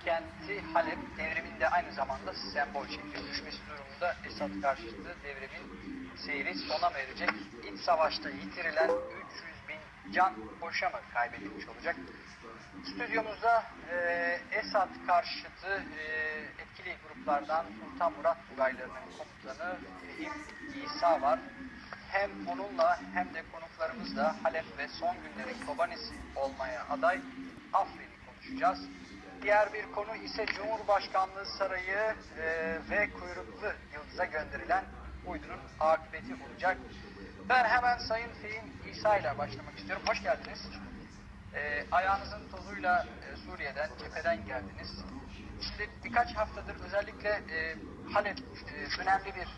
başkenti Halep devriminde aynı zamanda sembol şekli düşmesi durumunda Esad karşıtı devrimin seyri sona mı erecek? İç savaşta yitirilen 300 bin can boşa mı kaybedilmiş olacak? Stüdyomuzda Esad karşıtı etkili gruplardan Sultan Murat Tugayları'nın komutanı İsa var. Hem onunla hem de konuklarımızla Halep ve son günlerin Kobanesi olmaya aday Afrin'i konuşacağız. Diğer bir konu ise Cumhurbaşkanlığı Sarayı ve kuyruklu yıldıza gönderilen uydunun akıbeti olacak. Ben hemen Sayın Fehim İsa ile başlamak istiyorum. Hoş geldiniz. Ayağınızın tozuyla Suriye'den, cepheden geldiniz. Şimdi birkaç haftadır özellikle Halep önemli bir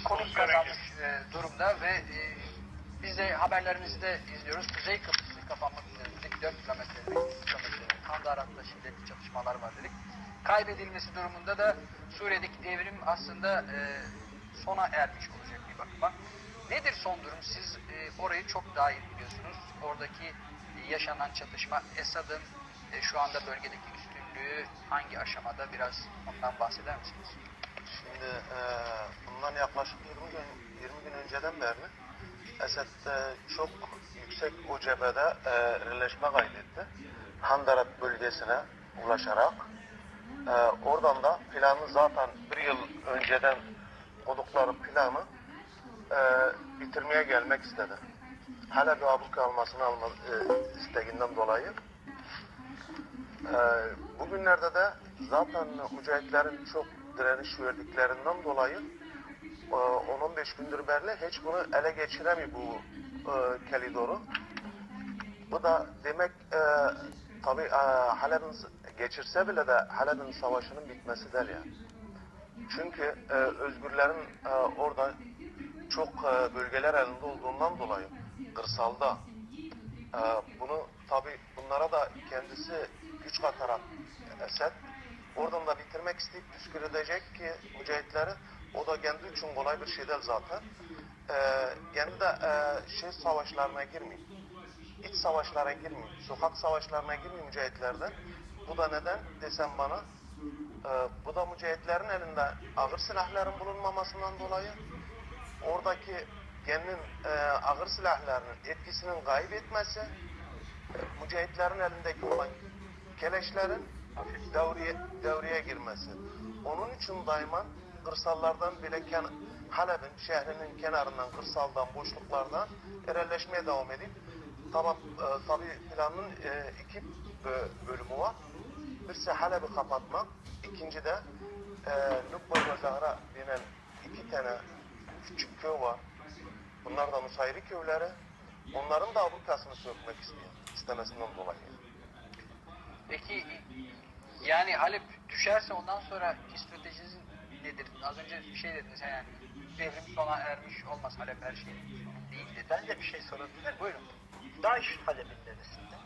konuk kazanmış durumda ve biz de haberlerimizi de izliyoruz. Kuzey Kıbrıs'ı kapanmak üzerindeki 4 kilometrelik Kandarat'ta şiddetli çatışmalar var dedik. Kaybedilmesi durumunda da Suriye'deki devrim aslında sona ermiş olacak bir bakıma. Nedir son durum? Siz orayı çok daha iyi biliyorsunuz. Oradaki yaşanan çatışma, Esad'ın şu anda bölgedeki üstünlüğü hangi aşamada, biraz ondan bahseder misiniz? Şimdi bundan yaklaşık 20 gün önceden beri Esed çok yüksek o cephede birleşme kaydetti. Handarat bölgesine ulaşarak oradan da planı zaten bir yıl önceden kodukları planı bitirmeye gelmek istedi. Hala bir abluka almasını isteğinden dolayı. Bugünlerde de zaten mücahitlerin çok direniş verdiklerinden dolayı 10-15 gündür beri hiç bunu ele geçiremiyor bu koridoru. Bu da demek tabi Halep'in geçirse bile de Halep'in savaşının bitmesi der ya. Çünkü özgürlerin orada çok bölgeler elinde olduğundan dolayı kırsalda bunu tabi bunlara da kendisi güç katarak Esed oradan da bitirmek isteyip püskürtecek ki mücahitleri, o da kendi için kolay bir şey değil zaten. Kendi de savaşlarına girmiyor. İç savaşlara girmiyor. Sokak savaşlarına girmiyor mücahitlerden. Bu da neden desem bana, bu da mücahitlerin elinde ağır silahların bulunmamasından dolayı, oradaki kendinin ağır silahlarının etkisinin kaybetmesi, mücahitlerin elindeki olan keleşlerin devreye girmesi. Onun için daima kırsallardan bile Halep'in şehrinin kenarından, kırsaldan, boşluklardan yerleşmeye devam edip tabi planın iki bölümü var. Birisi Halep'i kapatmak, ikinci de Nubba ve Zahra denen 2 tane küçük köy var. Bunlar da Nusayri köyleri. Onların da ablukasını sökmek istemesinden dolayı. Peki yani Halep düşerse ondan sonra stratejiniz nedir? Az önce bir şey dediniz, yani devrim sona ermiş olmaz, Halep her şeyin sonu değil dedi. Ben de bir şey sorabilirim. Buyurun. DAEŞ Halep'in neresinde?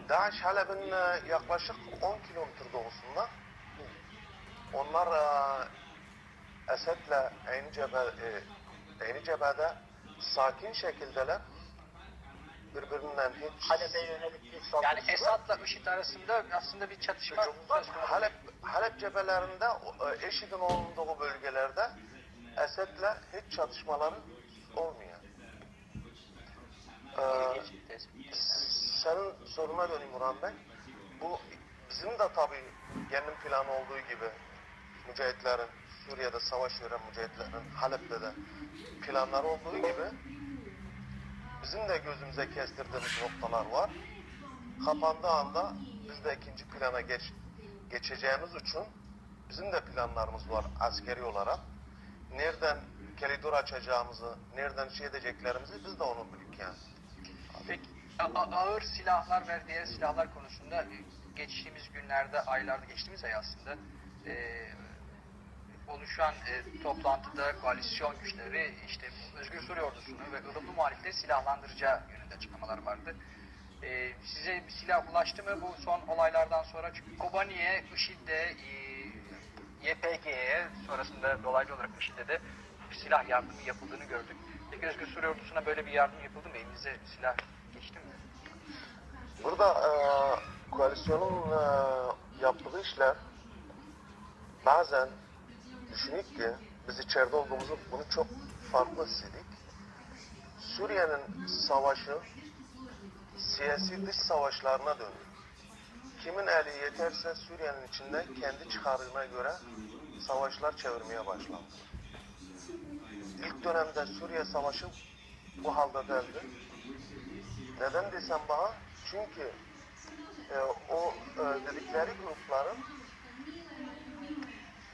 DAEŞ Halep'in yaklaşık 10 kilometre doğusunda. Onlar Esed'le aynı cephede sakin şekildeler. Birbirinden hiç... Halep'e yönelik bir saldırısı Yani var. Esad'la IŞİD arasında aslında bir çatışma söz konusu. Halep cephelerinde, IŞİD'in olduğu bölgelerde Esed'le hiç çatışmaları olmuyor. Senin soruna döneyim Murat Bey. Bu bizim de tabii kendi planı olduğu gibi mücahitlerin, Suriye'de savaş veren mücahitlerin, Halep'te de planları olduğu gibi bizim de gözümüze kestirdiğimiz noktalar var. Kapandığı anda biz de ikinci plana geçeceğimiz için bizim de planlarımız var askeri olarak. Nereden koridor açacağımızı, nereden edeceklerimizi biz de onu bildik yani. Peki ağır silahlar ve diğer silahlar konusunda geçtiğimiz günlerde, aylarda, geçtiğimiz ay aslında oluşan toplantıda koalisyon güçleri işte Özgür Suriye ordusunu ve ılımlı muhalifleri silahlandıracağı yönünde açıklamalar vardı. Size bir silah ulaştı mı bu son olaylardan sonra? Çünkü Kobani'ye, IŞİD'de, YPG'ye, sonrasında dolaylı olarak IŞİD'de de silah yardımı yapıldığını gördük. Peki Özgür Suriye ordusuna böyle bir yardım yapıldı mı? Elinize silah geçti mi? Burada koalisyonun yaptığı işler bazen düşünük ki biz içeride olduğumuzu bunu çok farklı hissedik. Suriye'nin savaşı siyasi dış savaşlarına döndü. Kimin eli yeterse Suriye'nin içinde kendi çıkarına göre savaşlar çevirmeye başlandı. İlk dönemde Suriye Savaşı bu halde değildi. Neden desem bana? Çünkü dedikleri grupların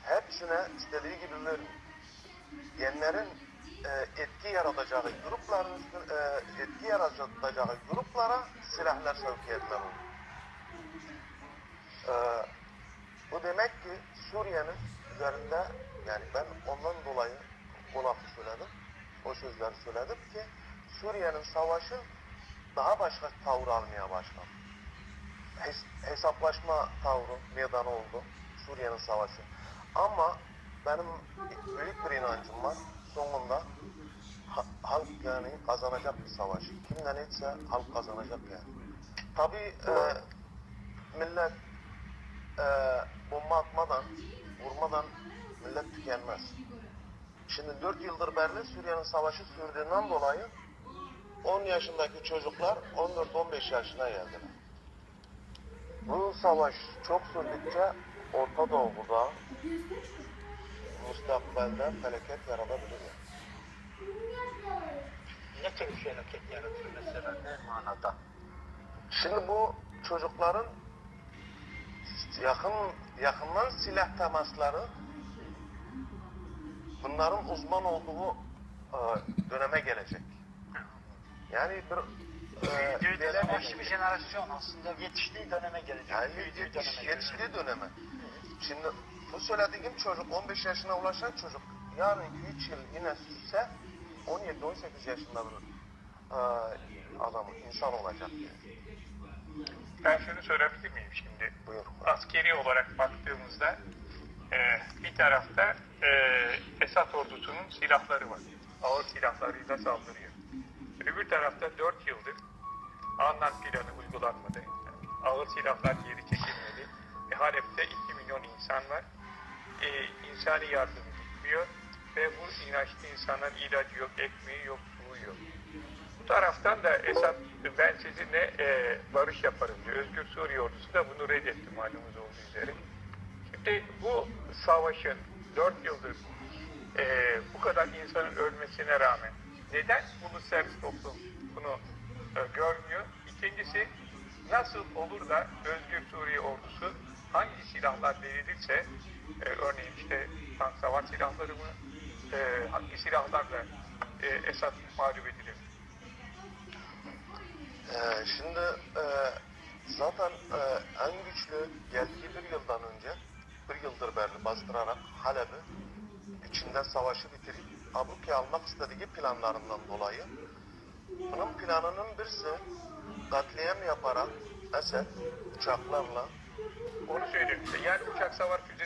hepsine istediği gibi vermiyor. Genlerin etki yaratacağı gruplara silahlar sevk etmeli. Bu demek ki Suriye'nin üzerinde, yani ben ondan dolayı o lafı söyledim, o sözleri söyledim ki Suriye'nin savaşı daha başka tavır almaya başladı. Hesaplaşma tavrı meydan oldu Suriye'nin savaşı. Ama benim büyük bir inancım var. Sonunda halk yani kazanacak bir savaş. Kimden etse halk kazanacak yani. Tabii millet bomba atmadan, vurmadan millet tükenmez. Şimdi 4 yıldır beri Suriye'nin savaşı sürdüğünden dolayı 10 yaşındaki çocuklar 14-15 yaşına geldiler. Bu savaş çok sürdükçe Orta Doğu'da müstakbelde felaket yaratabilir. Ne tür bir felaket yaratır mesela, ne manada? Şimdi bu çocukların yakından silah temasları bunların uzman olduğu döneme gelecek. Yani Savaşçı bir jenerasyon aslında. Yetiştiği döneme gelecek. yani büyüdüğü döneme gelecek. yetiştiği döneme. Şimdi bu söylediğim çocuk 15 yaşına ulaşan çocuk yarın 2-3 yıl yine sürse 17-18 yaşında bir adam, insan olacak yani. Ben şunu sorabilir miyim şimdi? Buyur. Askeri olarak baktığımızda bir tarafta Esad ordusunun silahları var. Ağır silahlarıyla saldırıyor. Öbür tarafta 4 yıldır Annan planı uygulanmadı. Ağır silahlar geri çekilmedi. Halep'te 2 milyon insan var. İnsani yardım gitmiyor. Ve bu inançlı insanların ilacı yok, ekmeği yok, suyu yok. Bu taraftan da Esad, ben sizinle barış yaparım diyor. Özgür Suriye ordusu da bunu reddetti malumunuz olduğu üzere. Şimdi bu savaşın 4 yıldır bu kadar insanın ölmesine rağmen neden uluslararası toplum bunu görmüyor? İkincisi, nasıl olur da Özgür Suriye ordusu hangi silahlar verilirse, örneğin işte tank savaş silahları mı, hangi silahlarla Esad mağlup edilir? Şimdi zaten en güçlü geldiği bir yıldan önce, bir yıldır beri bastırarak Halep'i içinde savaşı bitirip Abruka'yı almak istediği planlarından dolayı bunun planının birisi katliam yaparak Esed uçaklarla Onu söylüyorum işte. Yani uçak savar